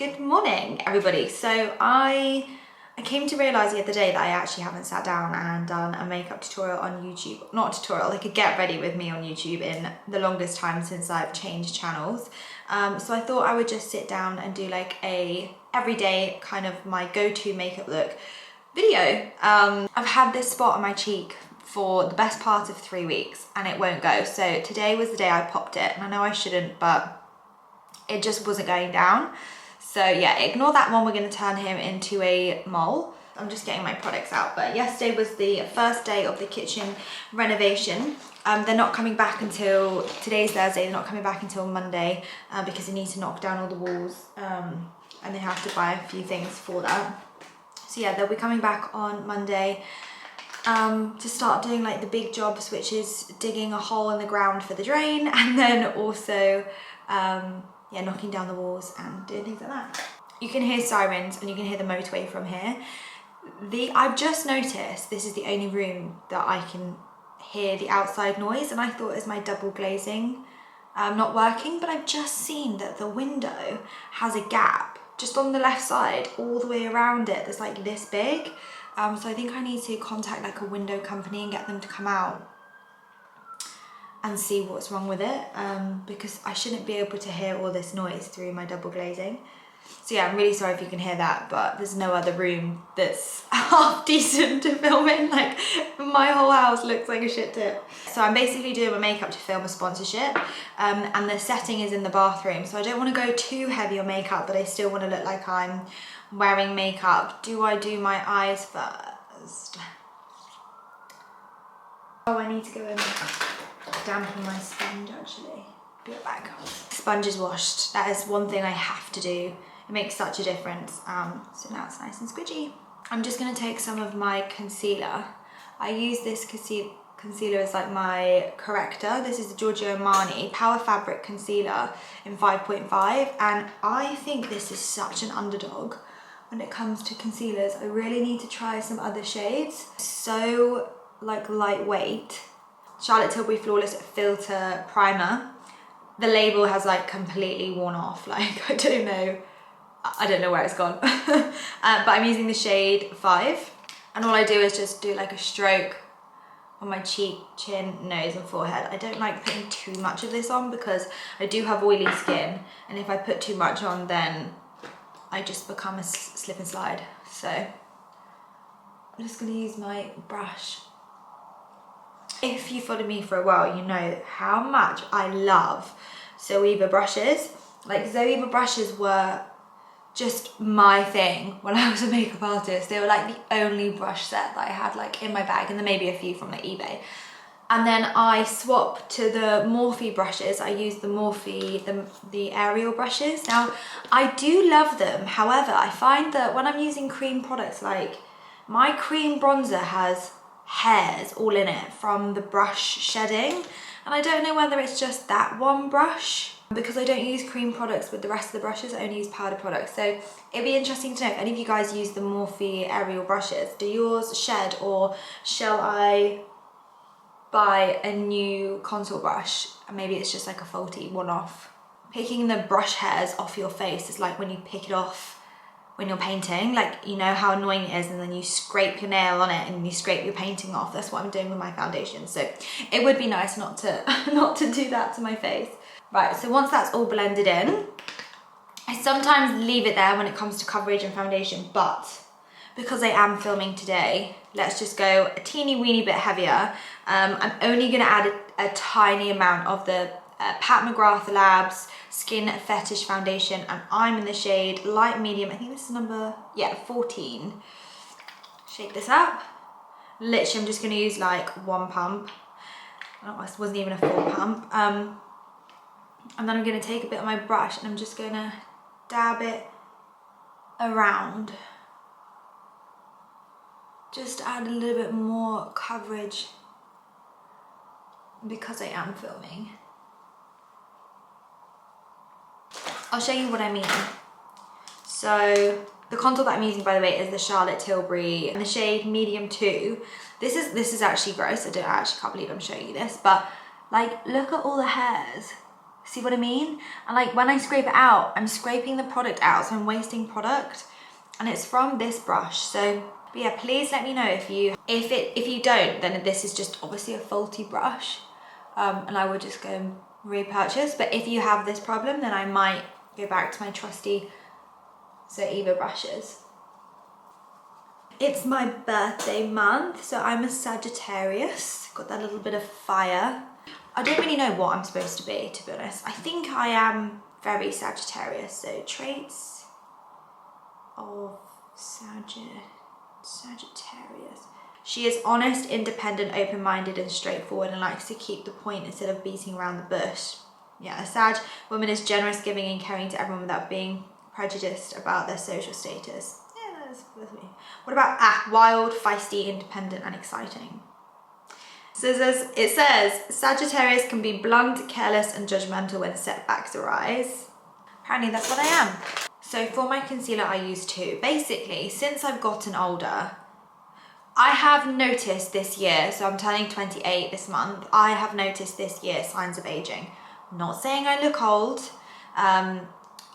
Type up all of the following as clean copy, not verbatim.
Good morning, everybody. So I came to realise the other day that I actually haven't sat down and done a makeup tutorial on YouTube. Not a tutorial, like a get ready with me on YouTube in the longest time since I've changed channels. So I thought I would just sit down and do like a everyday kind of my go-to makeup look video. I've had this spot on my cheek for the best part of 3 weeks and it won't go. So today was the day I popped it, and I know I shouldn't, but it just wasn't going down. So yeah, ignore that one. We're going to turn him into a mole. I'm just getting my products out, but yesterday was the first day of the kitchen renovation. They're not coming back until, today's Thursday, they're not coming back until Monday because they need to knock down all the walls and they have to buy a few things for that. So yeah, they'll be coming back on Monday to start doing like the big jobs, which is digging a hole in the ground for the drain, and then also yeah, knocking down the walls and doing things like that. You can hear sirens and you can hear the motorway from here. I've just noticed this is the only room that I can hear the outside noise, and I thought it was my double glazing not working, but I've just seen that the window has a gap just on the left side all the way around it that's like this big. So I think I need to contact like a window company and get them to come out and see what's wrong with it, because I shouldn't be able to hear all this noise through my double glazing. So yeah, I'm really sorry if you can hear that, but there's no other room that's half decent to film in. Like, my whole house looks like a shit tip. So I'm basically doing my makeup to film a sponsorship, and the setting is in the bathroom, so I don't want to go too heavy on makeup, but I still want to look like I'm wearing makeup. Do I do my eyes first? Oh, I need to go and dampen my sponge actually. Be right back. Sponge is washed. That is one thing I have to do. It makes such a difference. So now it's nice and squidgy. I'm just going to take some of my concealer. I use this concealer as like my corrector. This is the Giorgio Armani Power Fabric Concealer in 5.5, and I think this is such an underdog when it comes to concealers. I really need to try some other shades. So like lightweight. Charlotte Tilbury Flawless Filter Primer. The label has like completely worn off. Like, I don't know where it's gone. But I'm using the shade 5. And all I do is just do like a stroke on my cheek, chin, nose and forehead. I don't like putting too much of this on because I do have oily skin. And if I put too much on, then I just become a slip and slide. So I'm just gonna use my brush. If you followed me for a while, you know how much I love Zoeva brushes. Like, Zoeva brushes were just my thing when I was a makeup artist. They were like the only brush set that I had like in my bag, and then maybe a few from like eBay. And then I swapped to the Morphe brushes. I use the Morphe, the aerial brushes. Now, I do love them. However, I find that when I'm using cream products, like my cream bronzer has hairs all in it from the brush shedding, and I don't know whether it's just that one brush, because I don't use cream products with the rest of the brushes. I only use powder products. So it'd be interesting to know if any of you guys use the Morphe aerial brushes. Do yours shed, or shall I buy a new contour brush and maybe it's just like a faulty one-off? Picking the brush hairs off your face is like when you pick it off when you're painting. Like, you know how annoying it is, and then you scrape your nail on it and you scrape your painting off. That's what I'm doing with my foundation. So it would be nice not to not to do that to my face. Right, so once that's all blended in, I sometimes leave it there when it comes to coverage and foundation, but because I am filming today, let's just go a teeny weeny bit heavier. I'm only gonna add a tiny amount of the Pat McGrath Labs Skin Fetish Foundation, and I'm in the shade light medium. I think this is number, yeah, 14. Shake this up. Literally, I'm just gonna use like one pump. Oh, this wasn't even a full pump. And then I'm gonna take a bit of my brush and I'm just gonna dab it around. Just add a little bit more coverage because I am filming. I'll show you what I mean. So the contour that I'm using, by the way, is the Charlotte Tilbury in the shade medium 2. This is actually gross. I actually can't believe I'm showing you this, but like, look at all the hairs See what I mean? And like when I scrape it out, I'm scraping the product out, so I'm wasting product. And it's from this brush. So but yeah, please let me know if you don't, then this is just obviously a faulty brush. And I would just go and repurchase. But if you have this problem, then I might go back to my trusty Zoeva brushes. It's my birthday month, so I'm a Sagittarius. Got that little bit of fire. I don't really know what I'm supposed to be honest. I think I am very Sagittarius, so traits of Sagittarius. She is honest, independent, open-minded and straightforward and likes to keep the point instead of beating around the bush. Yeah, a Sag woman is generous, giving and caring to everyone without being prejudiced about their social status. Yeah, that's me. What about wild, feisty, independent and exciting? So it says, Sagittarius can be blunt, careless and judgmental when setbacks arise. Apparently that's what I am. So for my concealer I use two. Basically, since I've gotten older, I have noticed this year, so I'm turning 28 this month, I have noticed this year signs of aging. I'm not saying I look old, and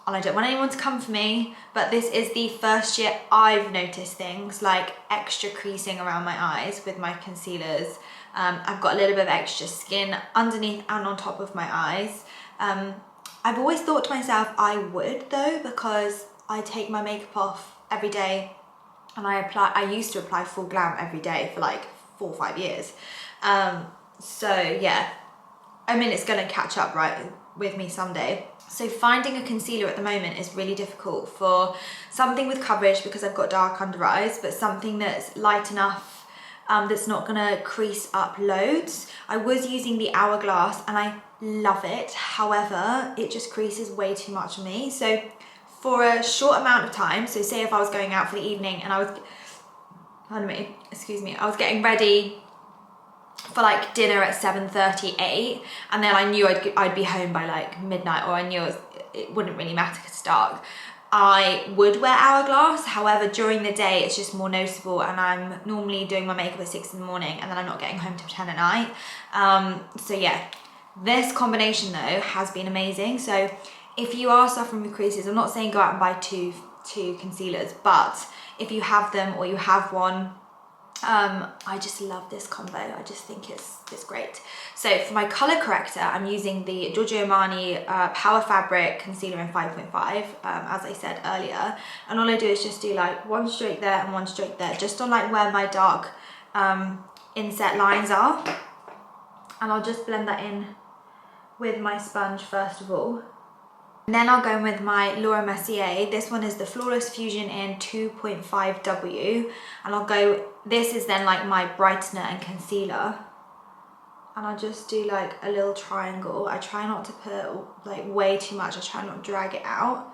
I don't want anyone to come for me, but this is the first year I've noticed things like extra creasing around my eyes with my concealers. I've got a little bit of extra skin underneath and on top of my eyes. I've always thought to myself I would though, because I take my makeup off every day and I used to apply Full Glam every day for like 4 or 5 years. So yeah, I mean, it's gonna catch up right with me someday. So finding a concealer at the moment is really difficult for something with coverage because I've got dark under eyes, but something that's light enough, that's not gonna crease up loads. I was using the Hourglass and I love it. However, it just creases way too much on me. So for a short amount of time, so say if I was going out for the evening and I was getting ready for like dinner at 7:38, and then I knew I'd be home by like midnight, or I knew it wouldn't really matter because it's dark, I would wear Hourglass. However, during the day it's just more noticeable, and I'm normally doing my makeup at 6 in the morning and then I'm not getting home till 10 at night. So yeah, this combination though has been amazing. So if you are suffering with creases, I'm not saying go out and buy two concealers, but if you have them or you have one, I just love this combo. I just think it's great. So for my color corrector, I'm using the Giorgio Armani Power Fabric Concealer in 5.5, as I said earlier. And all I do is just do like one stroke there and one stroke there, just on like where my dark inset lines are. And I'll just blend that in with my sponge first of all. And then I'll go in with my Laura Mercier. This one is the Flawless Fusion in 2.5W. And I'll go, this is then like my brightener and concealer. And I'll just do like a little triangle. I try not to put like way too much. I try not to drag it out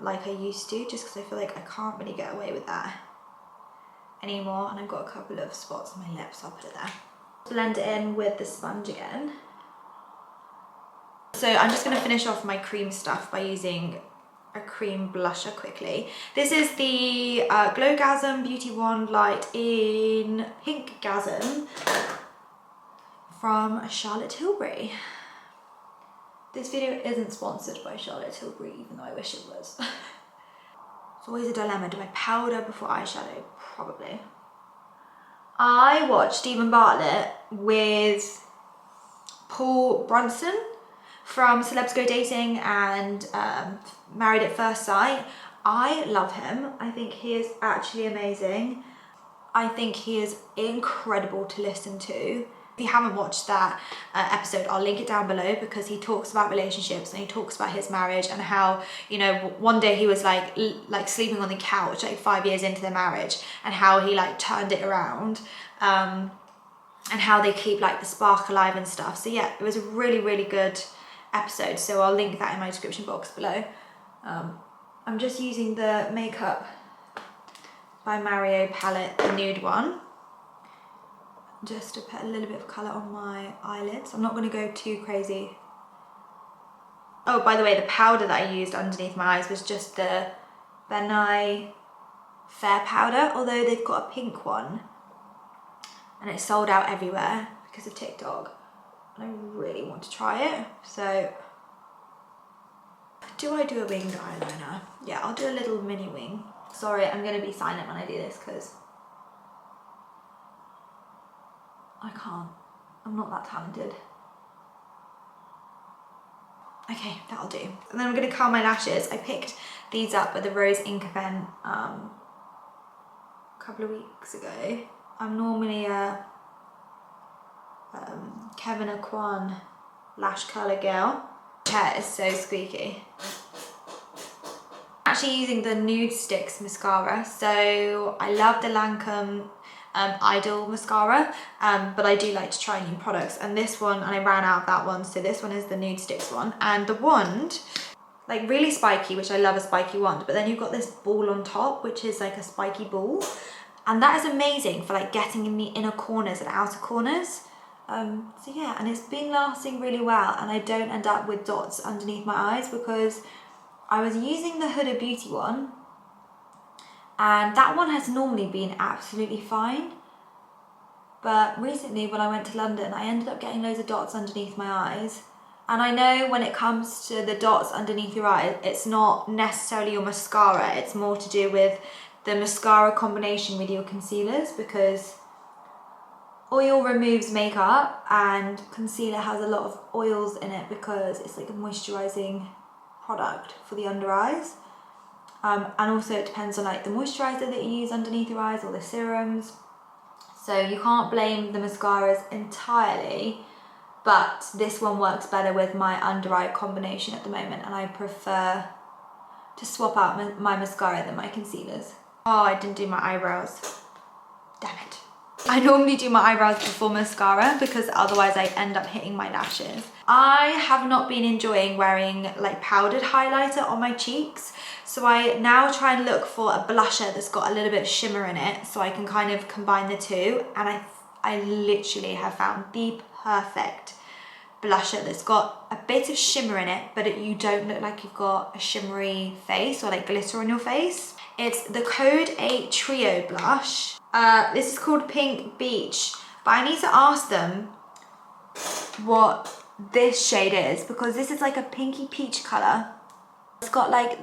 like I used to, just because I feel like I can't really get away with that anymore. And I've got a couple of spots on my lips, so I'll put it there. Blend it in with the sponge again. So I'm just going to finish off my cream stuff by using a cream blusher quickly. This is the Glowgasm Beauty Wand Light in Pink Gasm from Charlotte Tilbury. This video isn't sponsored by Charlotte Tilbury, even though I wish it was. It's always a dilemma. Do I powder before eyeshadow? Probably. I watched Stephen Bartlett with Paul Brunson from Celebs Go Dating and Married at First Sight. I love him. I think he is actually amazing. I think he is incredible to listen to. If you haven't watched that episode, I'll link it down below, because he talks about relationships and he talks about his marriage and how, you know, one day he was like sleeping on the couch like 5 years into their marriage, and how he like turned it around, and how they keep like the spark alive and stuff. So yeah, it was a really, really good episode, so I'll link that in my description box below. I'm just using the Makeup by Mario palette, the nude one, just to put a little bit of colour on my eyelids. I'm not going to go too crazy. Oh, by the way, the powder that I used underneath my eyes was just the Ben Nye Fair powder, although they've got a pink one and it's sold out everywhere because of TikTok. I really want to try it, so Do I do a winged eyeliner? Yeah, I'll do a little mini wing. Sorry, I'm gonna be silent when I do this because I can't. I'm not that talented. Okay, that'll do. And then I'm gonna curl my lashes. I picked these up with the Rose Ink event a couple of weeks ago. I'm normally a Kevyn Aucoin lash curler girl. Hair is so squeaky. Actually using the Nude Sticks mascara. So I love the Lancome Idol mascara, but I do like to try new products, and this one, and I ran out of that one, so this one is the Nude Sticks one. And the wand, like really spiky, which I love a spiky wand, but then you've got this ball on top, which is like a spiky ball, and that is amazing for like getting in the inner corners and outer corners. So yeah, and it's been lasting really well, and I don't end up with dots underneath my eyes, because I was using the Huda Beauty one, and that one has normally been absolutely fine, but recently when I went to London, I ended up getting loads of dots underneath my eyes. And I know when it comes to the dots underneath your eyes, it's not necessarily your mascara, it's more to do with the mascara combination with your concealers, because oil removes makeup and concealer has a lot of oils in it because it's like a moisturizing product for the under eyes. And also it depends on like the moisturizer that you use underneath your eyes or the serums. So you can't blame the mascaras entirely, but this one works better with my under eye combination at the moment, and I prefer to swap out my mascara than my concealers. Oh, I didn't do my eyebrows. Damn it. I normally do my eyebrows before mascara because otherwise I end up hitting my lashes. I have not been enjoying wearing like powdered highlighter on my cheeks, so I now try and look for a blusher that's got a little bit of shimmer in it so I can kind of combine the two, and I literally have found the perfect blusher that's got a bit of shimmer in it, but you don't look like you've got a shimmery face or like glitter on your face. It's the Code 8 Trio blush. This is called Pink Beach, but I need to ask them what this shade is, because this is like a pinky peach color. It's got like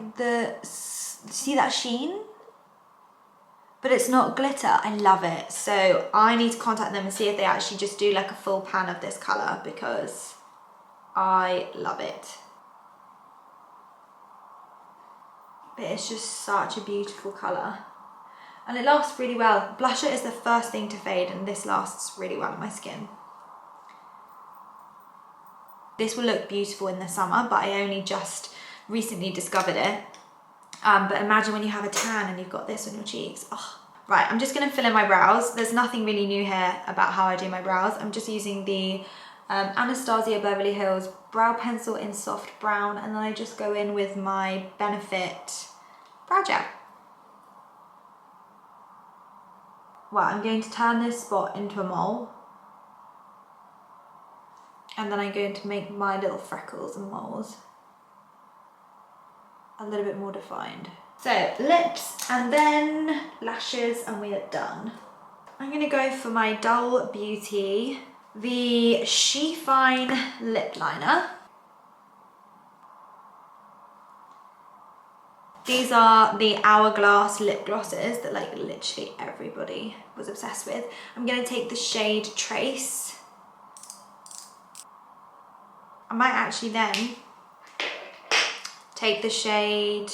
see that sheen? But it's not glitter. I love it. So I need to contact them and see if they actually just do like a full pan of this color, because I love it. But it's just such a beautiful color. And it lasts really well. Blusher is the first thing to fade, and this lasts really well on my skin. This will look beautiful in the summer, but I only just recently discovered it. But imagine when you have a tan and you've got this on your cheeks. Oh. Right, I'm just gonna fill in my brows. There's nothing really new here about how I do my brows. I'm just using the Anastasia Beverly Hills brow pencil in soft brown, and then I just go in with my Benefit brow gel. Well, I'm going to turn this spot into a mole, and then I'm going to make my little freckles and moles a little bit more defined. So lips and then lashes, and we are done. I'm gonna go for my Dull Beauty, the She Fine lip liner. These are the Hourglass lip glosses that like literally everybody was obsessed with. I'm gonna take the shade Trace. I might actually then take the shade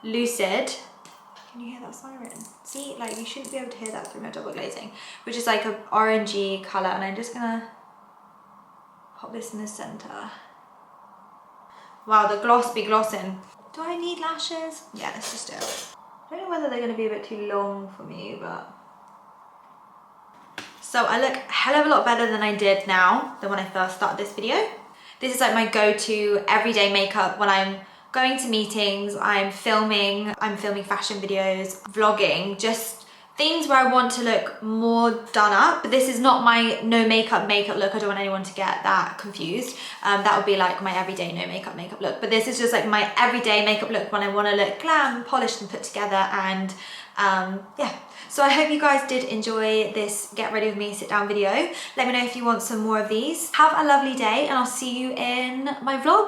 Lucid. Can you hear that siren? See, like you shouldn't be able to hear that through my double glazing, which is like an orangey color, and I'm just gonna pop this in the center. Wow, the gloss be glossing. Do I need lashes? Yeah, let's just do it. I don't know whether they're gonna be a bit too long for me, but. So I look a hell of a lot better than I did now than when I first started this video. This is like my go-to everyday makeup when I'm going to meetings, I'm filming fashion videos, vlogging, just things where I want to look more done up. But this is not my no makeup look. I don't want anyone to get that confused. That would be like my everyday no makeup look. But this is just like my everyday makeup look when I want to look glam, polished and put together, and yeah. So I hope you guys did enjoy this get ready with me sit down video. Let me know if you want some more of these. Have a lovely day, and I'll see you in my vlog.